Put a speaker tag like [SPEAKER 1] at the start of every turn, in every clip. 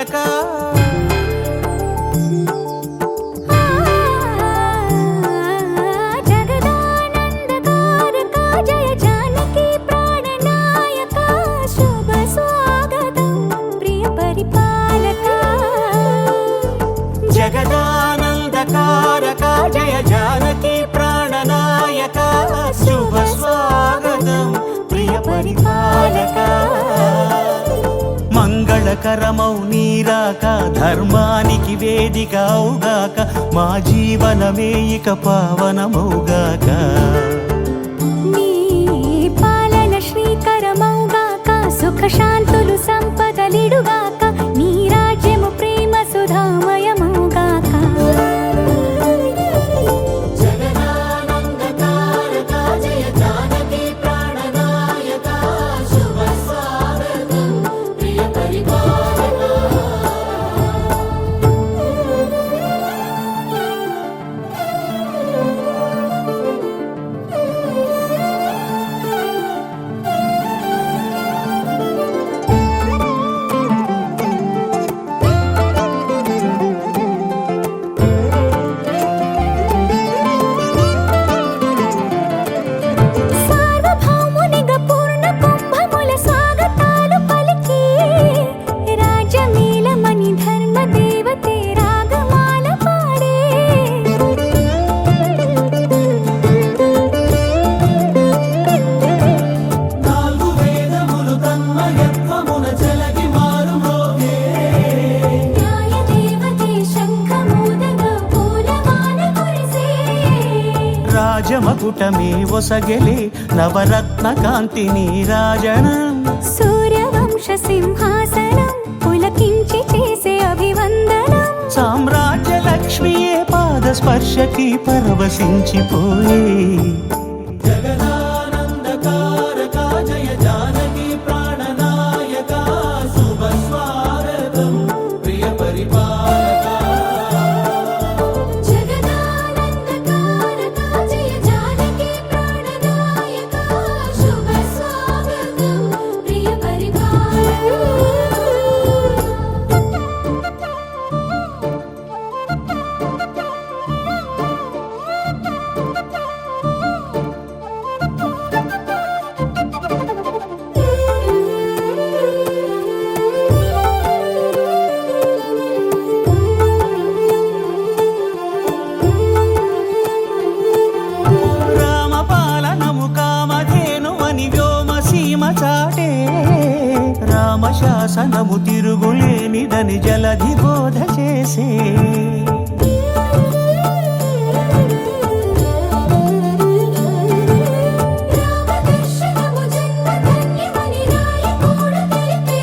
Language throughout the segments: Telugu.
[SPEAKER 1] నాయక జగదానందకారక జయ జానకి ప్రాణనాయక శుభ స్వాగతం ప్రియ పరిపాలక మంగళకరమౌ నీరాక ధర్మానికి వేదిక అవుగాక మా జీవనమే ఇక పావనమౌగాక
[SPEAKER 2] నీ పాలన శ్రీకరమౌగాక సుఖ శాంతులు సంపదలిడుగాక నీ రాజ్యము ప్రేమ సుధామయమౌగాక
[SPEAKER 3] జగదానందకారక జయ జానకి ప్రాణనాయక శుభ స్వాగతం ప్రియ పరిపాలక
[SPEAKER 2] సార్వభౌమునిగా పూర్ణ కుంభముల స్వాగతాలు పలికి రాజమేళమణి ధర్మ దేవతే రాగమాల పాడే
[SPEAKER 3] నాలుగు వేదములు తన్మయత్వమున చెలగి మారు మ్రోగే
[SPEAKER 2] న్యాయ దేవతే శంఖమూదగా పూలమాల కురిసే
[SPEAKER 1] రాజమకుటమే ఒసగెలే నవరత్న కాంతి నీరాజనం
[SPEAKER 2] సూర్యవంశ సింహాసనం పులకించి చేసే అభివందనం
[SPEAKER 1] సామ్రాజ్య లక్ష్మియే పాద స్పర్శకి పరవశించిపోయే
[SPEAKER 3] జగదానందకారక జయ జానకి ప్రాణనాయక శుభ స్వాగతం ప్రియ పరిపాలక
[SPEAKER 2] జగదానందకారక జయ జానకి ప్రాణనాయక శుభ స్వాగతం ప్రియ
[SPEAKER 1] రామపాలనము కామధేను అని వ్యోమసీమ చాటే రామశాసనము తిరుగులేనిదని జలధి బోధ చేసే
[SPEAKER 2] రామదర్శనము జన్మధన్యమని నాయకుడు తెలిపే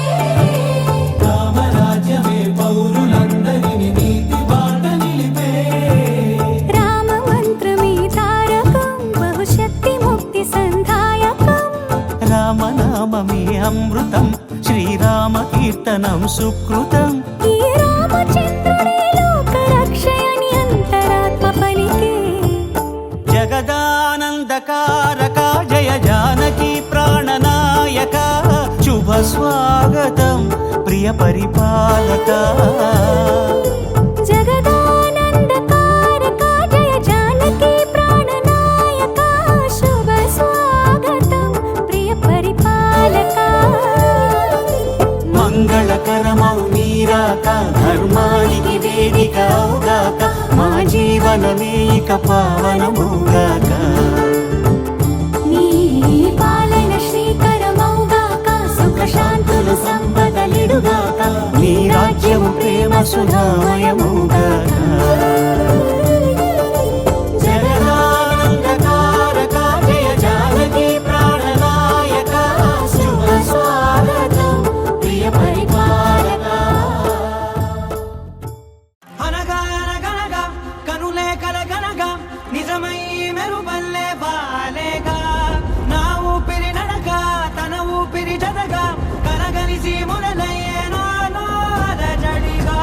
[SPEAKER 3] రామరాజ్యమే పౌరులందరిని నీతి బాట నిలిపే
[SPEAKER 2] రామ మంత్రమే తారకం బహుశక్తి ముక్తి సంధాయకం
[SPEAKER 1] రామనామమే అమృతం శ్రీరామ కీర్తనం సుకృతం
[SPEAKER 2] ఈ రామచంద్రుడే లోక రక్షయని అంతరాత్మ పలికే
[SPEAKER 1] జగదానందకారక జయ జానకి ప్రాణనాయక శుభ స్వాగతం ప్రియ పరిపాలక
[SPEAKER 2] జగదానందకారక జయ జానకి ప్రాణనాయక శుభ స్వాగతం ప్రియ పరిపాలక
[SPEAKER 1] మంగళకరమౌ నీరాక ధర్మానికి వేదిక అవుగాక మా జీవనమే ఇక పావనమౌగాక
[SPEAKER 2] నీ పాలన శ్రీకరమౌగాక సుఖ శాంతులు సంపదలిడుగాక
[SPEAKER 1] నీ రాజ్యము ప్రేమ సుధామయమౌగాక జగదానందకారక జయ జానకి ప్రాణనాయక శుభ స్వాగతం ప్రియ పరిపాలక
[SPEAKER 4] అనగా అనగనగా కనులే కలగనగా నిజమై మెరుపల్లే బాలేగా నా ఊపిరి నడక తన ఊపిరి జతగా కలగలిసి మొదలయ్యే నాలో అలజడిగా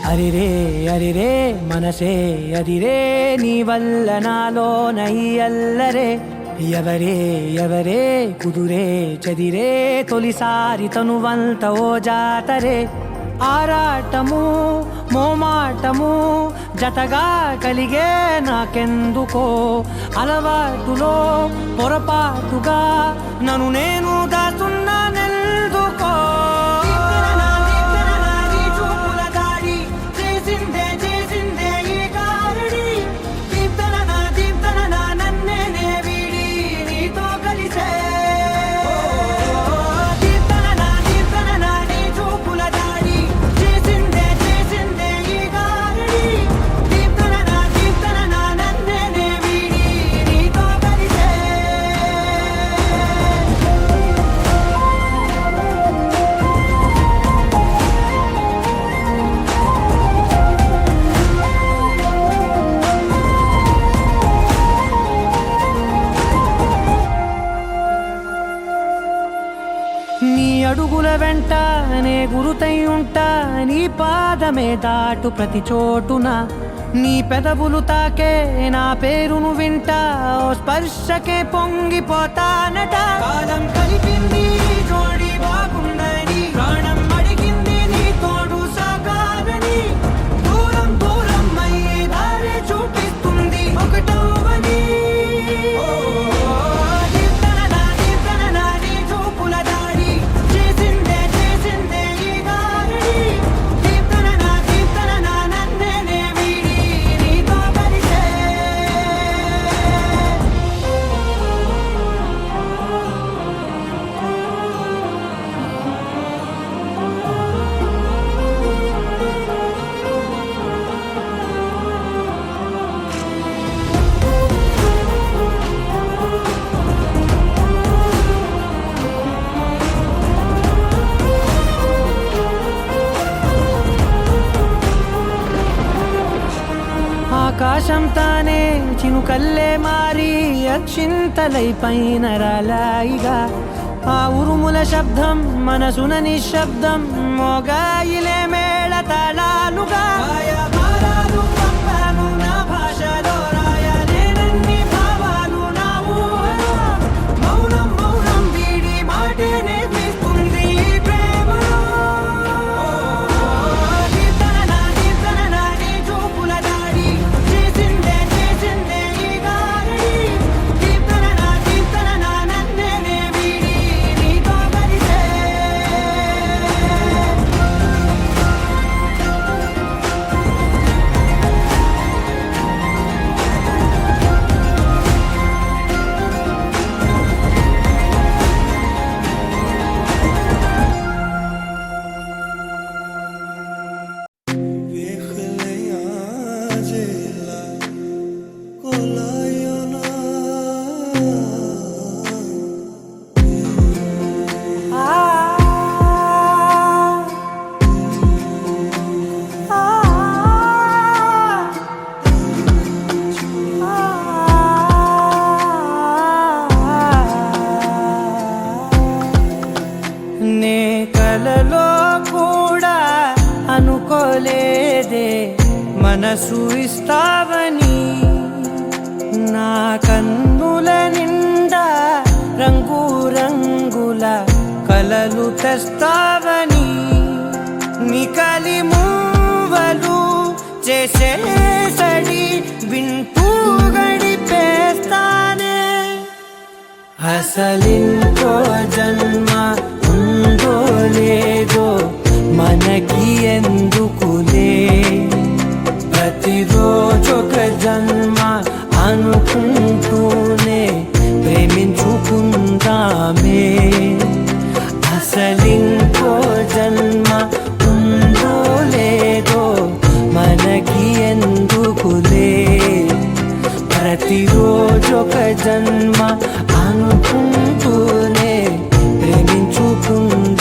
[SPEAKER 4] అరిరే అరిరే మనసే అదిరే నీ వల్ల నాలో నయ్యల్లరే ఎవరే ఎవరే కుదురే చదిరే తొలిసారి తనువంత ఓ జాతరే ఆరాటము మోమాటము జతగా కలిగే నాకెందుకో అలవాటులో పొరపాటుగా నన్ను నేను దాస్తున్నానెందుకో నీ అడుగుల వెంట నే గురుతై ఉంటా నీ పాదమే దాటు ప్రతి చోటున నీ పెదవులు తాకే నా పేరును వింటా ఓ స్పర్శకే పొంగిపోతానట కాలం కలిపింది జోడి బాగుందని ప్రాణం అడిగింది నీ తోడు సాగాలని దూరం దూరం అయ్యే దారి చూపిస్తుంది ఒకటవని ఆకాశం తానే చినుకల్లే మారి అక్షింతలై పైన రాలాయిగా ఆ ఉరుముల శబ్దం మనసున నిశ్శబ్దం మోగాయిలే మేళ తాళాలుగా నా భాషలో రాయలేనన్ని భావాలు నా ఊహలో మౌనం మౌనం వీడి మాటే నేర్పిస్తుంది ప్రేమలో నే కలలో కూడా అనుకోలేదే మనసు ఇస్తావని నా కన్నుల నిండా రంగు రంగుల కలలు తెస్తావని నికలి మూవలు చేసేసడి వింటూ గడిపేస్తానే అసలింకో జన్మ ఉందో లేదో మనకి ఎందుకులే ప్రతిరోజొక జన్మ అనుకుంటూనే ప్రేమించుకుందామే అసలింకో జన్మ ఉందో లేదో మనకి ఎందుకులే ప్రతిరోజొక జన్మ అనుకుంటూనే ప్రేమించుకుందామే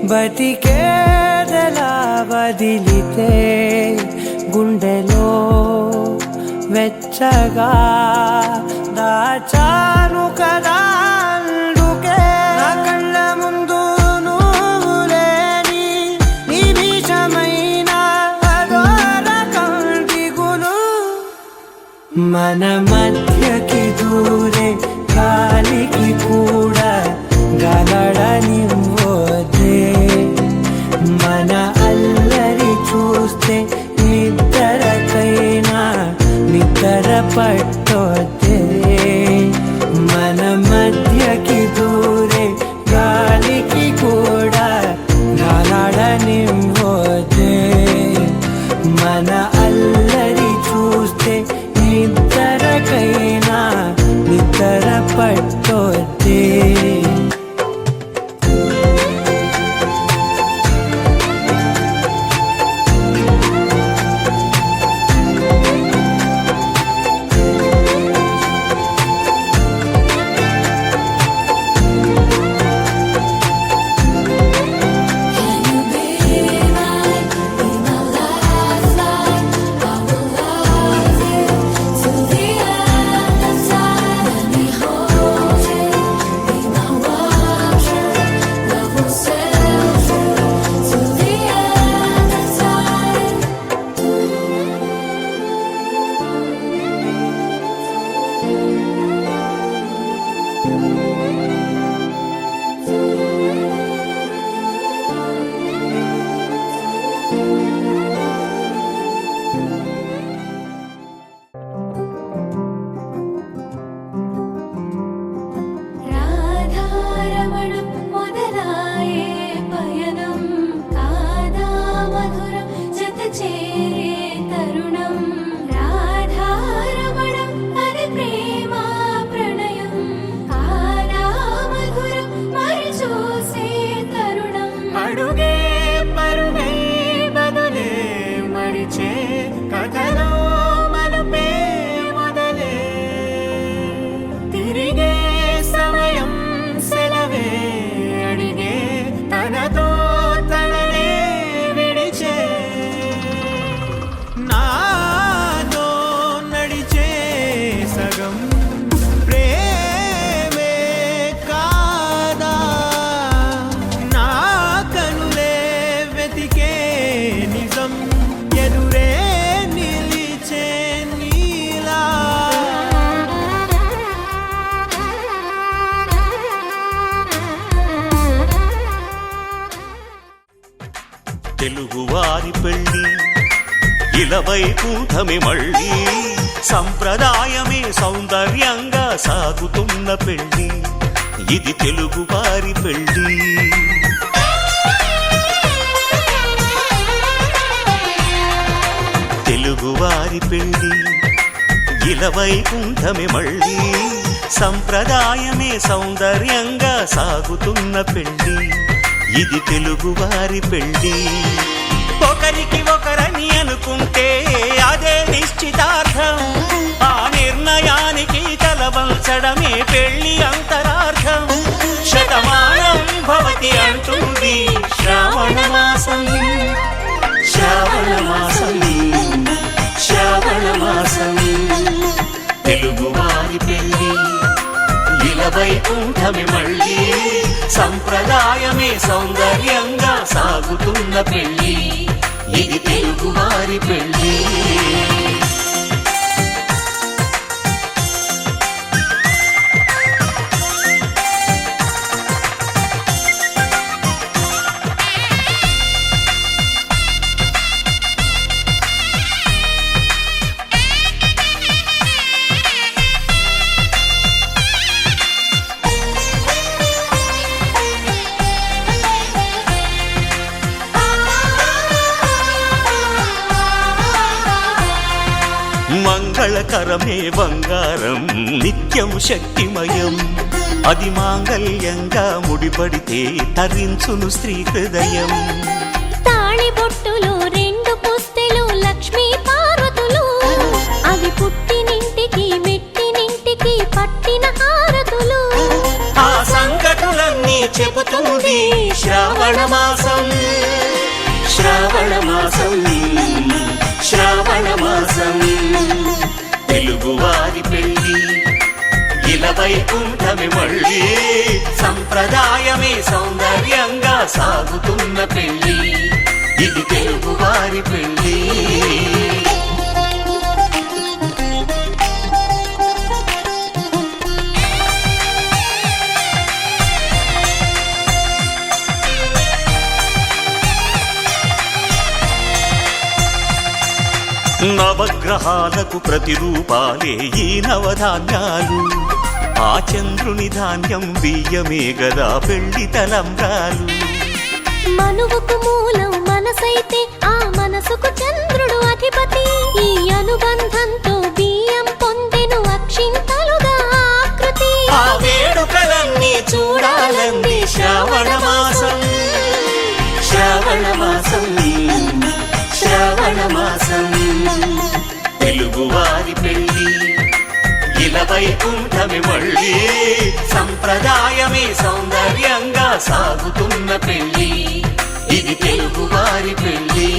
[SPEAKER 4] బతికేదలా వదిలితే గుండెలో వెచ్చగా దాచాను కదా అందుకే నా కళ్ళ ముందు నువ్వు లేని నిమిషమైన అదోరకం దిగులు మన మధ్యకి దూరే గాలికి కూడా గలడనివ్వదే మన అల్లరి చూస్తే నిద్రకైనా నిద్ర పట్టొద్దే మన మధ్యకి దూరే గాలికి కూడా గలడనివ్వదే మన అల్లరి చూస్తే నిద్రకైనా నిద్ర పట్టొద్దే
[SPEAKER 2] రాధారమణం మొదలాయే పయనం కాదా మధురం జత చేరే తరుణం రాధారమణం అది ప్రేమ ప్రణయం కాదా మధురం మరి చూసే తరుణం
[SPEAKER 1] అడుగే పరుగే బదులే మరిచే కథలో మలుపే మొదలే తిరిగే సమయం సెలవే అడిగే తనతో తననే విడిచే నాతో నడిచే సగం ప్రేమే కాదా నా కనులే వెతికే నిజం ఎదురే నిలిచే నీలా
[SPEAKER 5] తెలుగువారి పెళ్ళి ఇలవైకుంఠమి మళ్ళీ సంప్రదాయమే సౌందర్యంగా సాగుతున్న పెళ్ళి ఇది తెలుగువారి పెళ్ళి తెలుగువారి పెళ్ళి ఇలవైకుంఠమి మళ్ళీ సంప్రదాయమే సౌందర్యంగా సాగుతున్న పెళ్ళి ఇది తెలుగువారి పెళ్ళి ఒకరికి ఒకరని అనుకుంటే అదే నిశ్చితార్థం ఆ నిర్ణయానికి తలవంచడమే పెళ్లి అంతరార్థం శతమానం భవతి అంటుంది శ్రావణ మాసం శ్రావణ మాసం శ్రావణ మాసం తెలుగువారి పెళ్ళి ఇలవైకుంఠమి మళ్ళీ సంప్రదాయమే సౌందర్యంగా సాగుతున్న పెళ్ళి ఇది తెలుగువారి పెళ్ళి మంగళకరమే బంగారం నిత్యం శక్తిమయం అది మాంగళ్యంగా ముడిపడితే తరించును స్త్రీ హృదయం
[SPEAKER 2] తాళి బొట్టులో రెండు పుస్తెలు లక్ష్మీ పార్వతులు అవి పుట్టినింటికి మెట్టినింటికి పట్టిన హారతులు
[SPEAKER 5] ఆ సంగతులన్నీ చెబుతుంది శ్రావణ మాసం. శ్రావణ మాసం, శ్రావణ మాసం. తెలుగువారి పెళ్ళి ఇలా వైకుంఠమే మళ్ళీ, సంప్రదాయమే సౌందర్యంగా సాగుతున్న పెళ్ళి, ఇది తెలుగువారి పెళ్ళి. నవగ్రహాలకు ప్రతిరూపాలే ఈ నవధాన్యాలు, ఆ చంద్రుని ధాన్యం బియ్యమే గదా పెళ్లి తలంబ్రాలు.
[SPEAKER 2] మనువుకు మూలం మనసైతే ఆ మనసుకు చంద్రుడు అధిపతి. ఈ అనుబంధంతో బియ్యం పొందెను అక్షింతలుగా ఆకృతి.
[SPEAKER 5] ఆ వేడుకలన్నీ చూడాలంది శ్రావణ మాసం. శ్రావణ మాసం, శ్రావణ మాసం. తెలుగువారి పెళ్ళి ఇలా వైకుంఠమే మళ్ళీ, సంప్రదాయమే సౌందర్యంగా సాగుతున్న పెళ్ళి, ఇది తెలుగువారి పెళ్ళి.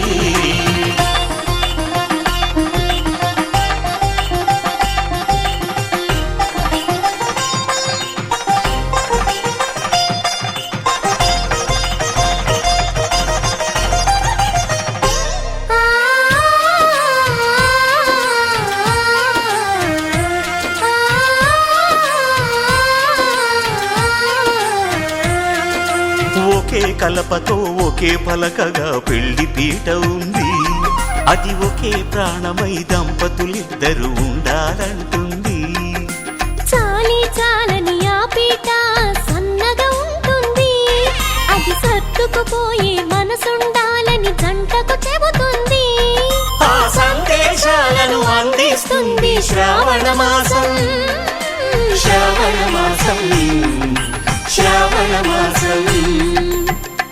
[SPEAKER 5] ఒకే కలపతో ఒకే పలకగా పెళ్లి పీట ఉంది, అది ఒకే ప్రాణమై దంపతులిద్దరూ ఉండాలంటుంది.
[SPEAKER 2] చాలి చాలని ఆ పీట సన్నగా ఉంటుంది, అది సర్దుకుపోయే మనసుండాలని జంటకు చెబుతుంది.
[SPEAKER 5] ఆ సందేశాలను అందిస్తుంది శ్రావణ మాసం. శ్రావణ మాసం, శ్రావణ మాసం.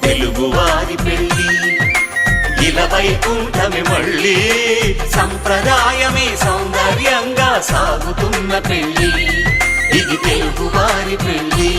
[SPEAKER 5] తెలుగువారి పెళ్ళి ఇలా వైకుంఠమే మళ్ళీ, సంప్రదాయమే సౌందర్యంగా సాగుతున్న పెళ్ళి, ఇది తెలుగువారి పెళ్ళి.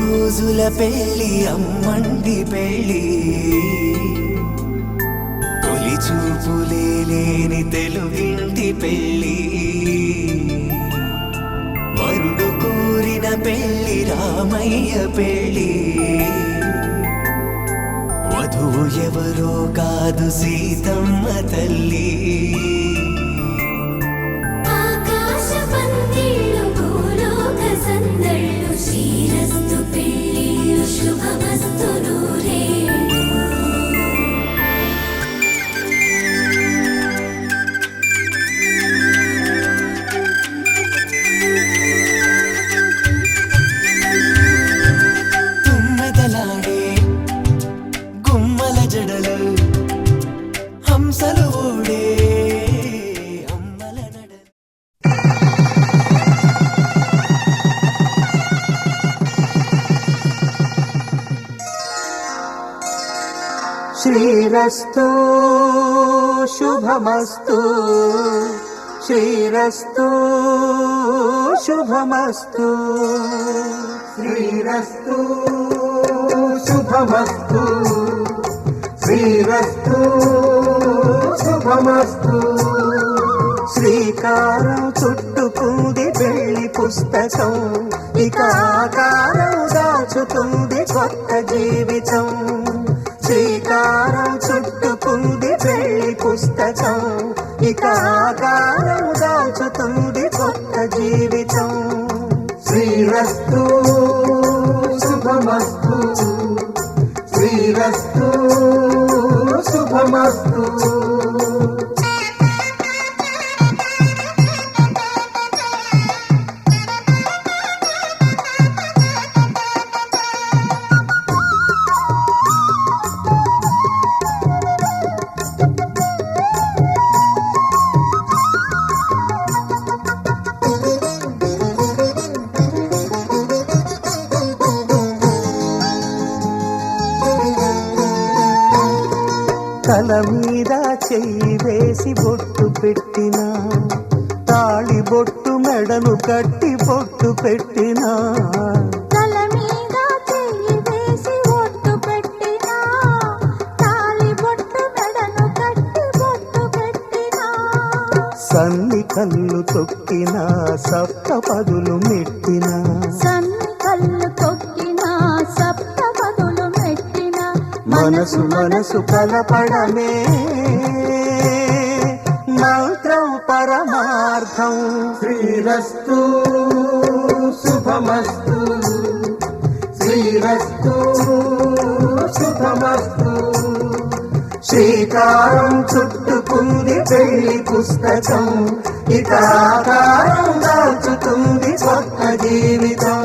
[SPEAKER 4] రోజుల పెళ్ళి అమ్మండి పెళ్ళి, తొలి చూపులే లేని తెలుగింటి పెళ్ళి, వరుడు కోరిన పెళ్ళి రామయ్య పెళ్ళి, వధువు ఎవరో కాదు సీతమ్మ తల్లి.
[SPEAKER 1] శ్రీరస్తు శుభమస్తు, శ్రీరస్తు శుభమస్తు, శ్రీరస్తు శుభమస్తు, శ్రీరస్తు శుభమస్తు. శ్రీకారం చుట్టుకుంది పెళ్లి పుస్తకం, ఇక ఆకారం దాచుతుంది కొత్త జీవితం. శ్రీకారం చుట్టుకుంది పెళ్లి పుస్తకం, ఇక ఆకారం దాచుతుంది కొత్త జీవితం. శ్రీరస్తు శుభమస్తు, శ్రీరస్తు శుభమస్తు. చెయ్యి వేసి బొట్టు పెట్టినా తాళి బొట్టు మెడను కట్టి బొట్టు పెట్టినా
[SPEAKER 2] తల మీద చెయ్యి వేసి ఒట్టు పెట్టినా తాళి బొట్టు మెడను కట్టి బొట్టు పెట్టినా
[SPEAKER 1] సన్ని కళ్ళు తొక్కినా సప్త పదులు మెట్టినా
[SPEAKER 2] సన్ని కళ్ళు తొక్కినా సప్త పదులు మెట్టినా
[SPEAKER 1] మనసు మనసు కలపడమే మంత్రం పరమార్థం శ్రీరస్తు శుభమస్తు శ్రీరస్తు శుభమస్తు శ్రీకారం చుట్టుకుంది పెళ్లి పుస్తకం ఇక ఆకారం దాల్చుతుంది కొత్త జీవితం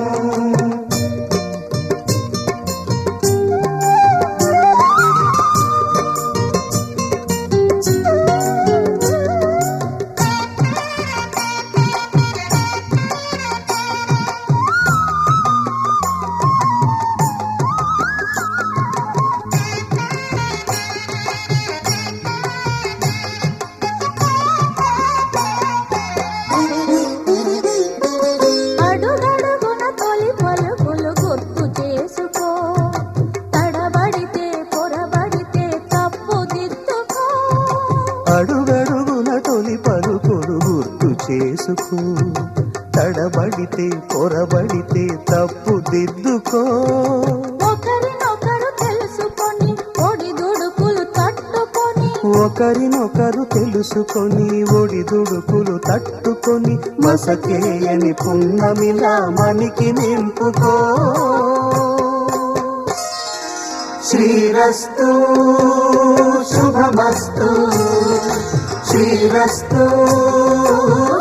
[SPEAKER 2] అడుగడుగున తొలి పలుకులు గుర్తు చేసుకో తడబడితే పొరబడితే తప్పు దిద్దుకో
[SPEAKER 1] అడుగడుగున తొలి పలుకులు గుర్తు చేసుకో తడబడితే పొరబడితే తప్పు దిద్దుకో
[SPEAKER 2] ఒకరినొకరు తెలుసుకొని ఒడిదుడుకులు తట్టుకొని
[SPEAKER 1] ఒకరినొకరు తెలుసుకొని ఒడిదుడుకులు తట్టుకొని మసకేయని పున్నమిలా మనికి నింపుకో శ్రీరస్తు శుభమస్తు శ్రీరస్తు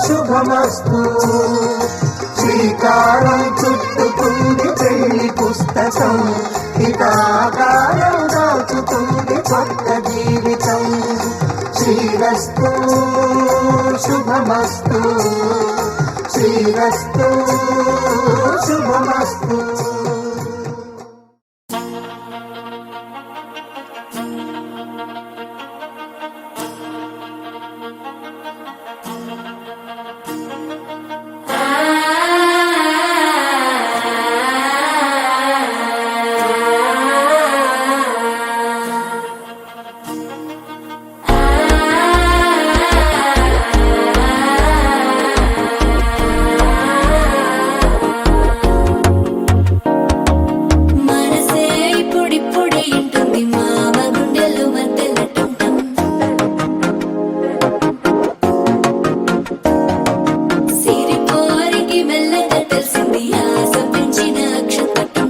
[SPEAKER 1] శుభమస్తు శ్రీకారం చుట్టుకుంది పెళ్లి పుస్తకం ఇక ఆకారం దాచుతుంది కొత్త జీవితం శ్రీరస్తు శుభమస్తు శ్రీరస్తు శుభమస్తు
[SPEAKER 2] మనసే ఇప్పుడిప్పుడే ఇంటుంది మామ గుండెలు మధ్యలటం సిరిపోరికి మెల్లగా తెలిసింది ఆశ పెంచిన అక్షతటం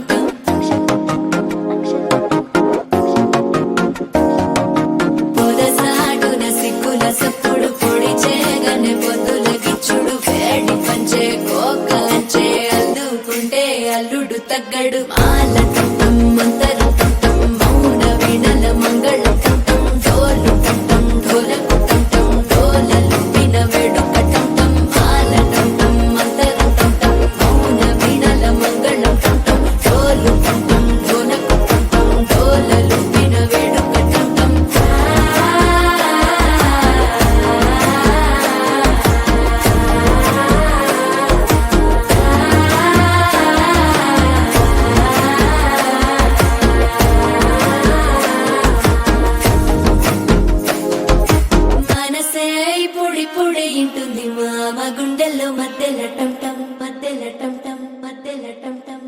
[SPEAKER 2] పొదసాటున సిగ్గుల సప్పుడు పొడి చేయగానే పొద్దుల గిచ్చుడు వేడి పంచే కోకలంచే అల్లుకుంటే అల్లుడు తగ్గడు మాల టంటం మంతరు టంటం మౌన వీణల మంగళ టంటం డోలు టంటం ఢోలకు టంటం డోలలు విన వేడుక టంటం మాల టంటం మంతరు టంటం మౌన వీణల మంగళ టంటం డోలు టంటం ఢోలకు టంటం డోలలు విన వేడుక టంటం మనసే ఇప్పుడిప్పుడే ఇంటుంది మామ గుండెల్లో మధ్యల టంటం మధ్యల టంటం మధ్యల టంటం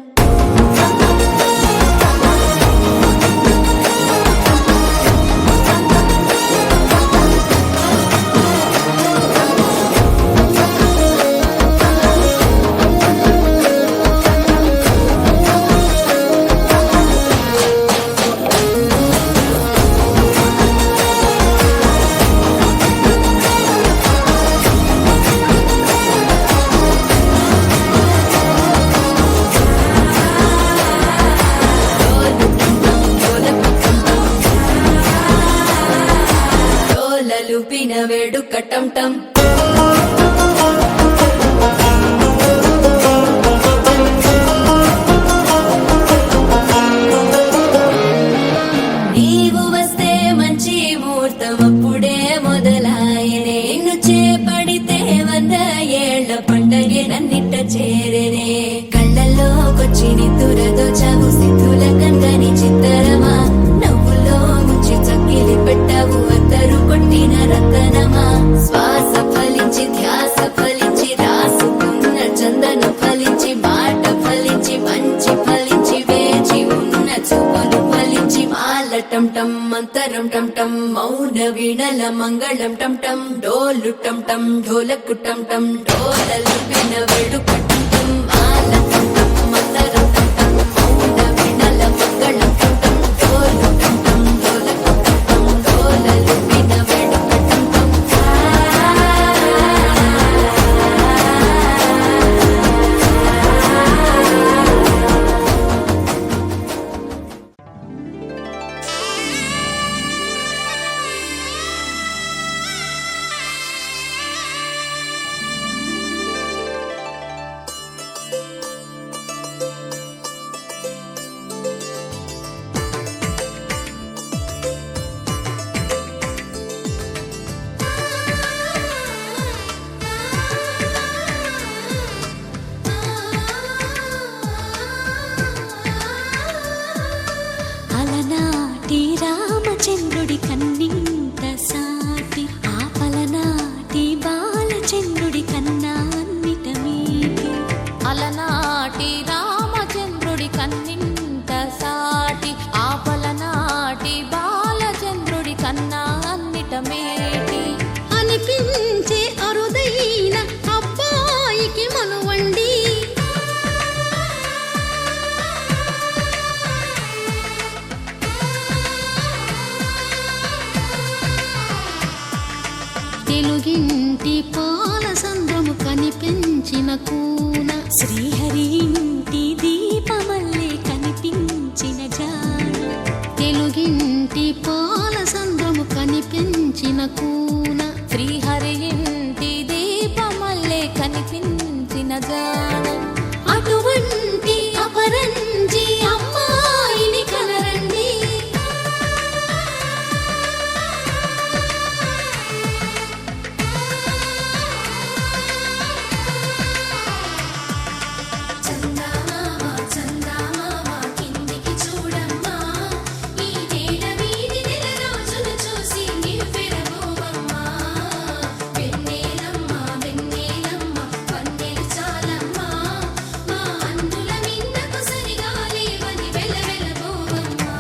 [SPEAKER 2] వేడుక టంటం నీవు వస్తే మంచి ముహూర్తం అప్పుడే చేరేనే కళ్ళల్లోకొచ్చి నిద్దురదోచావు సిద్ధుల కందని చిత్తరమా నవ్వులో ముంచి చక్కిలి పెట్టావు అద్దరు కొట్టిన రతనమా శ్వాస ఫలించి ధ్యాస ఫలించి రాసుకున్న చందను ఫలించి మాట ఫలించి మంచి ఫలించి వేచి ఉన్న చూపులు ఫలించి మాల టం టం మంతరం టం టం మౌన వీణల మంగళం టం టం డోలు టం టం ఢోలకు టం టం డోలలు విన వేడుక టం టం మాల టం టం మంతరం టం టం మౌన వీణల మంగళం టం టం డోలు టం టం ఢోలకు టం టం డోలలు విన వేడుక టం టం
[SPEAKER 6] అలనాటి రామచంద్రుడి కన్నింత సాటి ఆపలనాటి బాలచంద్రుడి కన్నా అన్నిట మీటి
[SPEAKER 7] అలనాటి రామచంద్రుడి కన్నింత సాటి ఆపలనాటి బాలచంద్రుడి కన్నా అన్నిట మేటి
[SPEAKER 6] అనిపించే అరుదైన అబ్బాయికి మనువండి తెలుగింటి పాల సంద్రము కనిపించిన కూన శ్రీహరి ఇంటి దీపమల్లే కనిపించిన జాన తెలుగింటి పాల సంద్రము కనిపించిన కూన
[SPEAKER 7] శ్రీహరి ఇంటి దీపమల్లే కనిపించిన జాన
[SPEAKER 6] అటువంటి అపరంజి అమ్మాయిని కనరండి
[SPEAKER 2] చందమామ చందమామ కిందికి చూడమ్మా ఈ నేల వీధి నెల రోజులు చూసి నివ్వెరబోవమ్మా వెన్నెలమ్మ వెన్నెలమ్మ వన్నెలు చాలమ్మా మా అందుల మిన్నకు సరిగా లేవని వెలవెలబోవమ్మా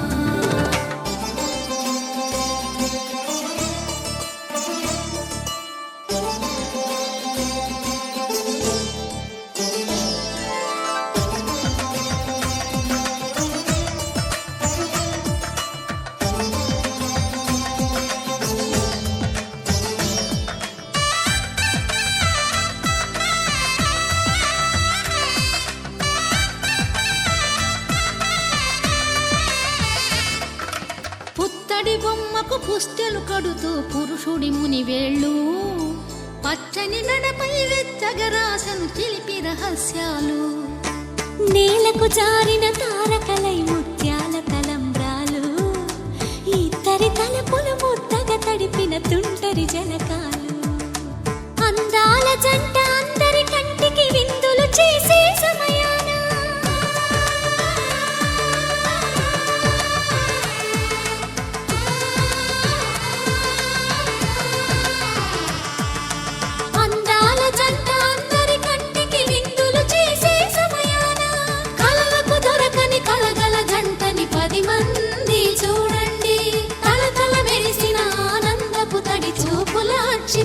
[SPEAKER 6] పుత్తడి బొమ్మకు పుస్తెలు కడుతూ పురుషుడి ముని వేళ్ళు పచ్చని నడపై వెచ్చగరాసను చిలిపి రహస్యాలు నేలకు జారిన తారకలై ముత్యాల తలంబ్రాలు ఇద్దరి తలపులు ముద్దగా తడిపిన తుంటరి జలకాలు అందాల జంట అందరి కంటికి విందులు చేసే సమయాన అందాల జంట అందరి కంటికి విందులు చేసే సమయాన కలలకు దొరకని కలగల జంటని 10 మంది చూడండి తలతల మెరిసిన ఆనందపు తడి చూపుల అచ్చి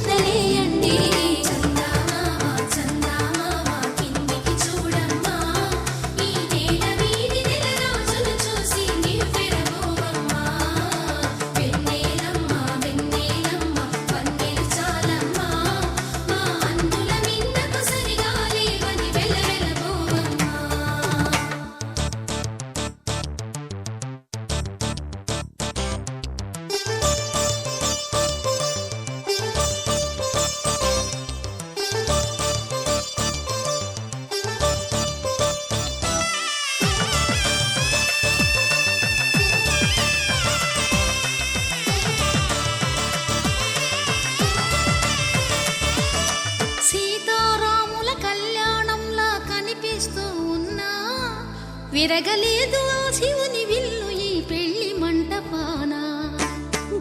[SPEAKER 6] విరగలేదు ఆ శివుని విల్లు ఈ పెళ్లి మంటపాన.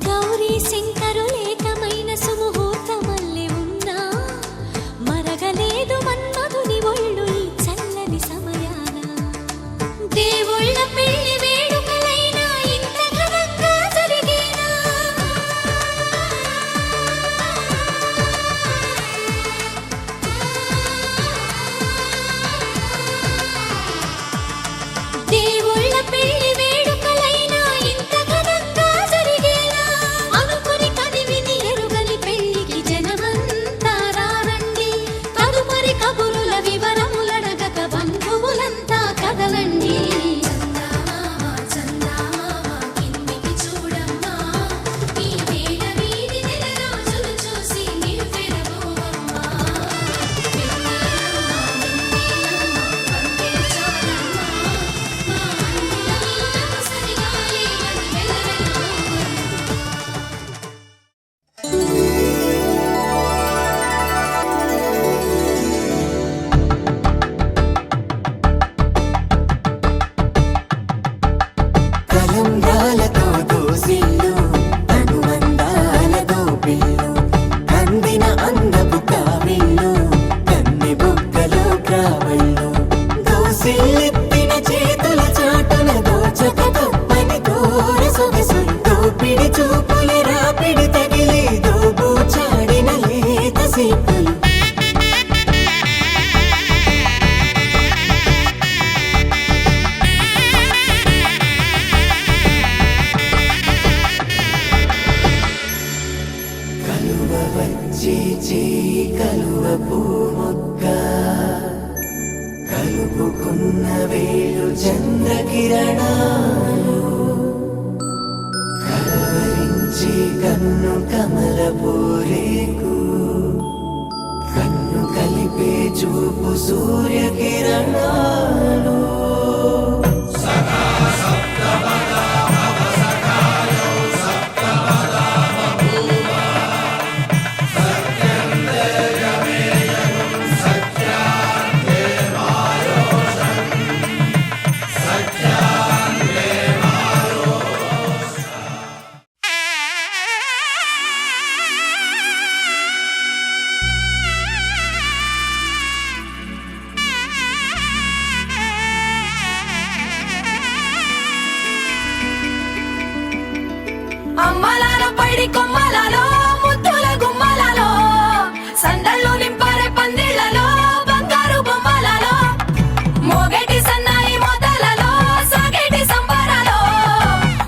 [SPEAKER 7] గౌరీ శంకరు లేకమైన సుముహూర్తమల్లె ఉన్నా మరగలేదు మన్మధుని ఒళ్ళు ఈ చల్లని సమయాన.
[SPEAKER 6] దేవుళ్ళ పెళ్లి వేడుకలైనా ఇంత ఘనంగా జరిగేనా? దేవుళ్ళ పెళ్లి వేడుకలైనా ఇంత ఘనంగా జరిగేనా? అనుకుని కనివిని ఎరుగని పెళ్లికి జనమంతా రారండి. తదుపరి కబురుల వివరములడగక బంధువులంతా కదలండి. చందమామ చందమామ కిందికి చూడమ్మా, ఈ వేళ వీధి నెలరాజులు చూసి నివ్వెరబోవమ్మా. వెన్నెలమ్మ వందే చాలమ్మా, మా అన్నుల నీళ్ళకు సరిగాలి అని వెల్లవెల్లబోవమ్మా.
[SPEAKER 4] కలంబ్రాలతో దోసిళ్ళు అనుబంధాలతో పిల్లు కందిన అందపు కావిళ్ళు కన్ని బుగ్గలో గ్రావళ్ళు దోసిళ్ళెత్తిన చేతుల చాటున దోచక తప్పని దూర సొగసులు దోపిడి చూపుల రాపిడి తగిలి దోబూచాడిన లేత సీపులు కలువ వచ్చే చేయి కలువ పూమొక్క కలుపుకున్న వేలు చంద్రకిరణాలు కలవరించే కన్ను కమల పూరేకు కన్ను కలిపే చూపు సూర్యకిరణాలు
[SPEAKER 2] అమ్మలాల పైడి కొమ్మలలో ముద్దుల గుమ్మలలో సందళ్ళు నింపారే పందిళ్లలో బంగారు బొమ్మలలో మోగేటి సన్నాయి మొదలలో సాగేటి సంబరాలో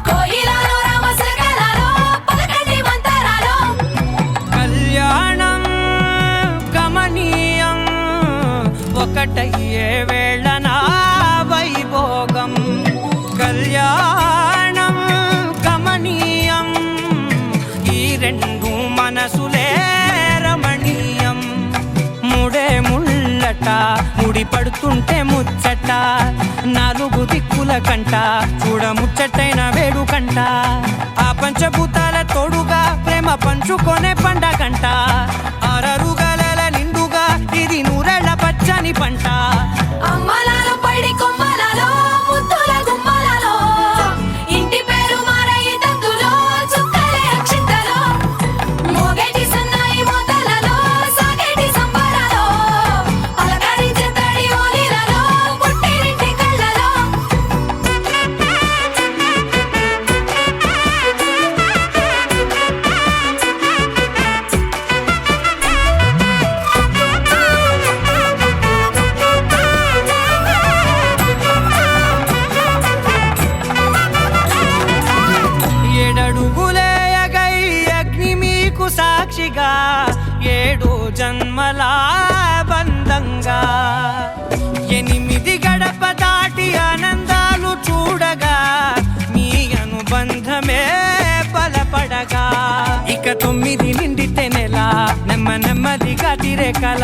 [SPEAKER 2] కోయిలలో రామశకలలో పలకండి మంతరాలో.
[SPEAKER 8] కళ్యాణం గమనీయం ఒకటయ్యే వేళ నా వైభోగం. కళ్యాణం గమనీయం ఈ రెండు మనసులే రమణీయం. ముడే ముళ్ళట ముడి పడుతుంటే ముచ్చట నాలుగు దిక్కుల కంట చూడ ముచ్చటైన వేడుకంట. ఆ పంచభూతాల తోడుగా ప్రేమ పంచుకొనే పండగంట. ఆరరుగల నిండుగా ఇది నూరెళ్ళ పచ్చని పంట.
[SPEAKER 2] అమ్మలాల పైడి కొమ్మలలో ముద్దుల గుమ్మలలో ఇంటి పేరు మారయి తందులో చుక్కలే అక్షింతలో మోగేటి సన్నాయి మొదలలో సాగేటి సంబరాలో పలకరించే తడి ఓలిలలో పుట్టినింటి కళ్ళలో.
[SPEAKER 8] ఏడడుగులేయగై అగ్ని మీకు సాక్షిగా ఏడు జన్మల బంధంగా 8 గడప దాటి ఆనందాలు చూడగా మీ అనుబంధమే బలపడగా. ఇక 9 నిండితే నెల నెమ్మదిగా తిరే కల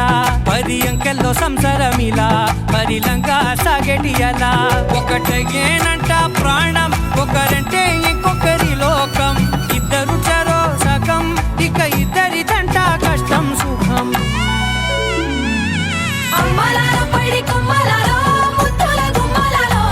[SPEAKER 8] 10 అంకెల్లో సంసారమిలా పరిలంగా సాగేటి అలా. ఒకటేనంట ప్రాణం ఒకరంటే ఇంకొకరి లోకం. ఇద్దరు చరో సగం ఇక ఇద్దరిదంట కష్టం సుఖం.
[SPEAKER 2] అమ్మలాల పైడి కొమ్మలలో ముద్దుల గుమ్మలలో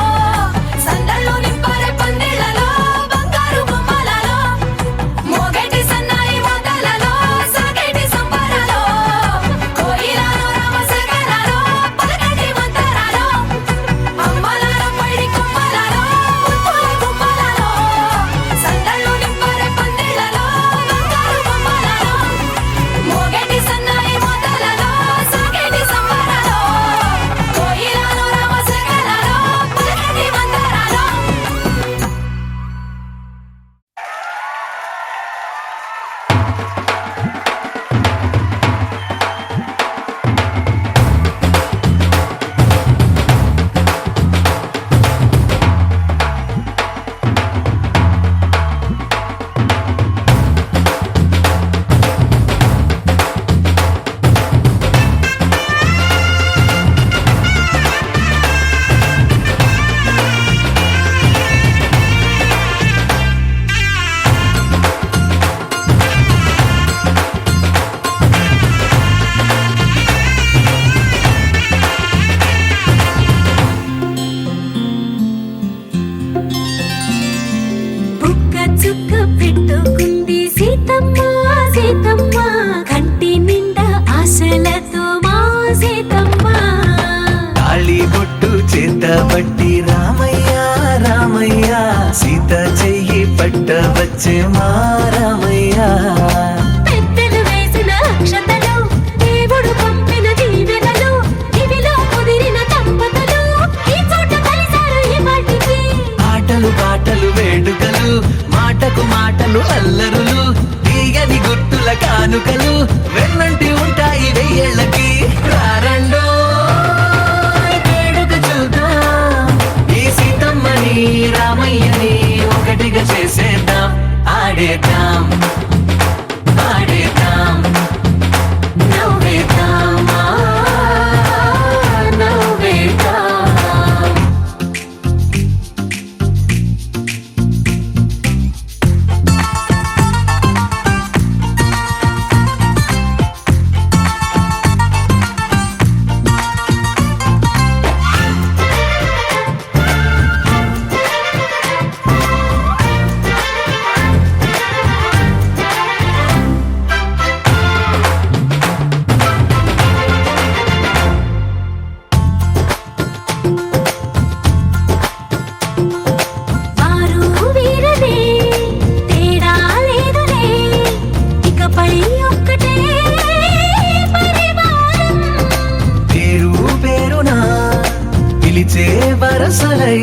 [SPEAKER 4] వరసలై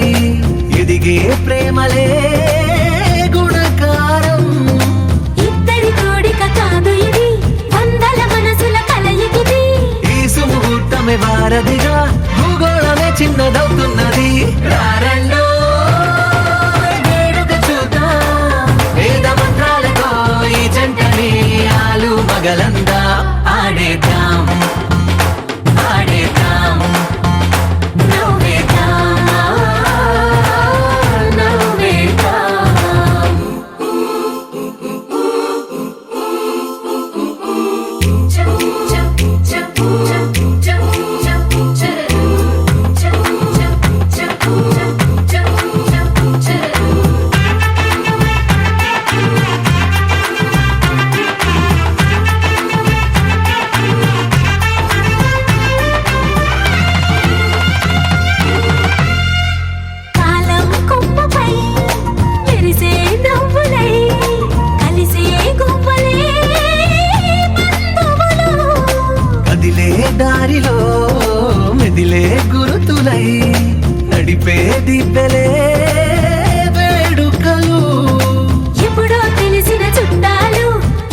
[SPEAKER 4] ఎదిగే ప్రేమలే గుణకారం.
[SPEAKER 7] ఇద్దరి కోడిక కాదు ఇది, వందల మనసుల కలయికిది.
[SPEAKER 4] ఈ సుముహూర్తమే వారధిగా భూగోళమే చిన్నదవుతున్నది. రారండో వేడుక చూద్దాం, వేద మంత్రాలతో ఈ జంటని ఆలు మగలందా ఆడేద్దాం ఆడేద్దాం నవ్వేద్దాం నవ్వేద్దాం.
[SPEAKER 7] కాలం కొమ్మపై మెరిసే నవ్వులై కలిసే గువ్వలే బంధువులు.
[SPEAKER 4] కదిలే దారిలో మెదిలే గురుతులై నడిపే దిబ్బెలే వేడుకలు.
[SPEAKER 7] ఎప్పుడో తెలిసిన చుట్టాలు,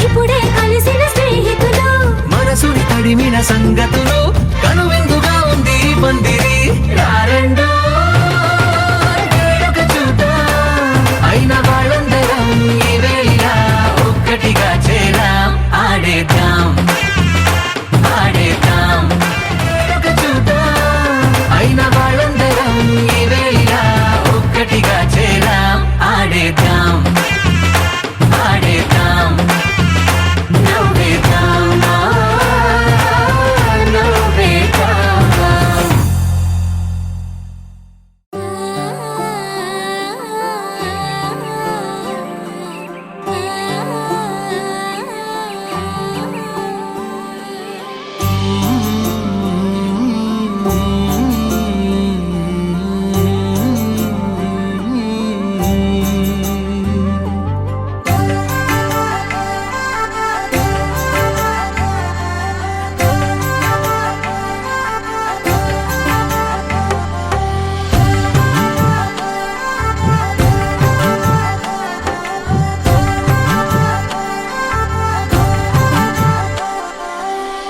[SPEAKER 7] ఇప్పుడే కలిసిన స్నేహితులు.
[SPEAKER 4] మనసుని తడిమిన సంగతులు కనువిందుగా ఉంది ఈ పందిరి. రారండో వేడుక చూద్దాం, అయిన వాళ్ళందరం ఈ వేళ ఒక్కటిగా చేరాం ఆడేద్దాం ఆడేద్దాం. వేడుక చూద్దాం, అయిన వాళ్ళందరం ఈ వేళ ఒక్కటిగా చేరాం ఆడేద్దాం ఆడేద్దాం నవ్వేద్దాం నవ్వేద్దాం.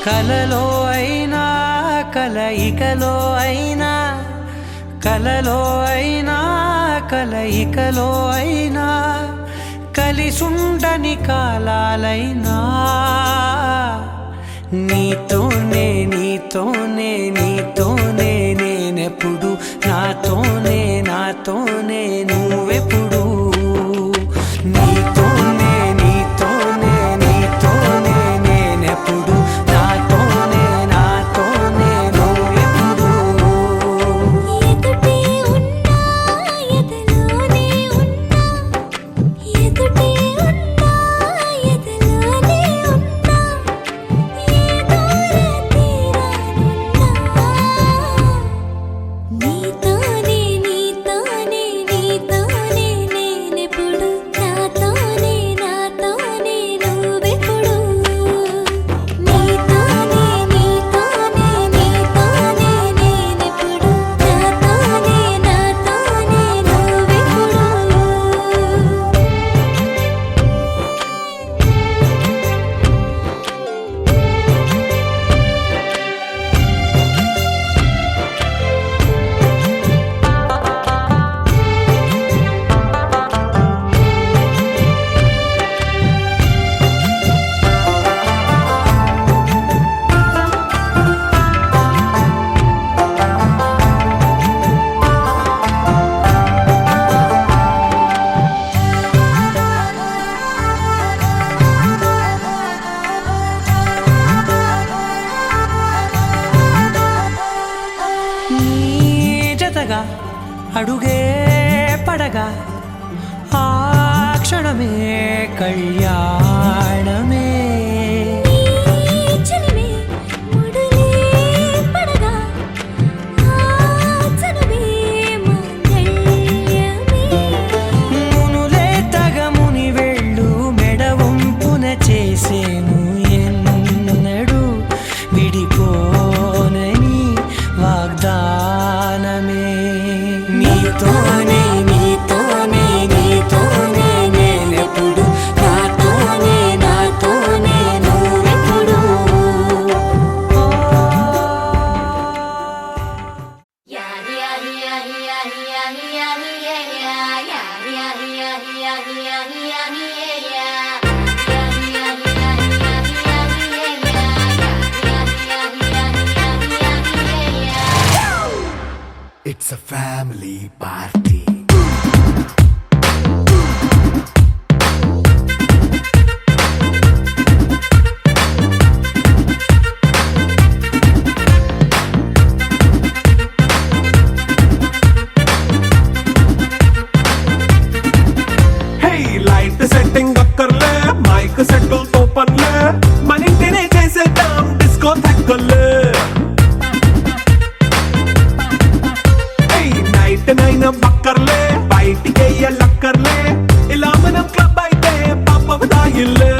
[SPEAKER 8] కలలో అయినా కలయికలో అయినా, కలలో అయినా కలయికలో అయినా, కలిసుండని కాలాలైనా నీతోనే నీతోనే నీతోనే నేనెప్పుడు, నాతోనే నాతోనే నువ్వెప్పుడు. నీతోనే నీతోనే నీతోనే నేనెప్పుడు, నాతోనే నాతోనే నువ్వెప్పుడు.
[SPEAKER 7] ఎదుటే ఉన్నా ఎదలోనే ఉన్నా, ఎదుటే ఉన్నా ఎదలోనే ఉన్నా, ఏ దూర తీరానున్నా. నీతోనే నీతోనే నీతోనే నేనెప్పుడు, నాతోనే నాతోనే నువ్వెప్పుడు. నీతోనే నీతోనే నీతోనే నేనెప్పుడు, నాతోనే నాతోనే నువ్వెప్పుడు.
[SPEAKER 8] నీ జతగా అడుగే పడగా ఆ క్షణమే కళ్యాణమే.
[SPEAKER 7] చెలిమే ముడులే పడగా ఆ చనువే మంగళ్యమే.
[SPEAKER 8] మునులే తగముని వెళ్ళు మెడ వంపున చేసేను ఎన్నడు విడిపోనని వాగ్దానమే. నీ
[SPEAKER 3] ఫ్యామిలీ పార్టీ లైట్ సెట్టింగ్ అక్కర్లే మైక్ సెట్టుల్ తో పనులే మన ఇంటినే చేసేద్దాం డిస్కో థక్కర్లే నైట్ నైన్ బక్కర్లే బయటికి లక్కర్లే ఇలా మనం క్లబ్ అయితే పాపదాయిల్లే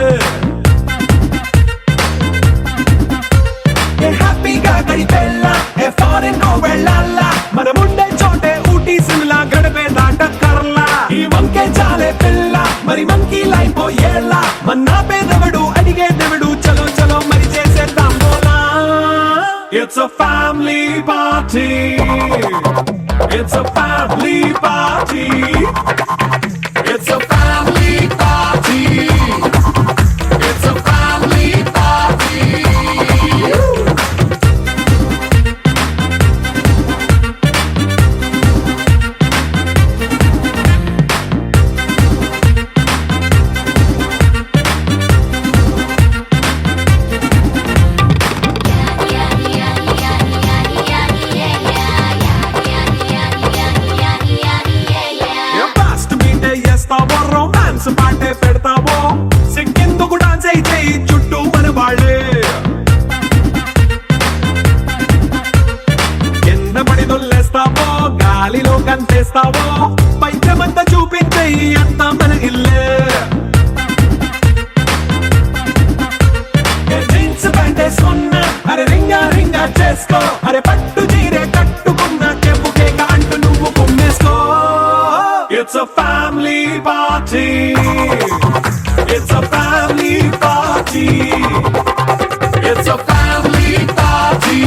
[SPEAKER 3] హ్యాపీగా గడిపెళ్ళ ఏ ఫారెన్ వెళ్ళాల మనముండే చోటే ఊటీ సిమ్లా గడిపే దాటక్కర్లా ఈ వంకే చాలే పిల్ల మరి మంకీ లైఫ్ ఏళ్ళ మన్నా పేదవడు అడిగేదెవడు చలో చలో మరి చేసేద్దాం బోలా it's a family party it's a family party it's a family party it's a family party fast beat చేస్తావో రొమాన్స్ పాటే పెడతావో సిక్కిందుకు డాన్స్ చేయి చుట్టూ మన వాళ్ళే కింద పడి దొల్లేస్తావో గాలిలో కంటేస్తావో పైచమంతా చూపించేయి అంతా మన ఇల్లే జీన్స్ ప్యాంట్ వేసుకున్నా అరే రింగా రింగా చేసుకో అరే పట్టు చీరే కట్టుకున్నా చెప్పు కేక అంటూ నువ్వు కుమ్మేసుకో It's a family party. It's a family party. It's a family party.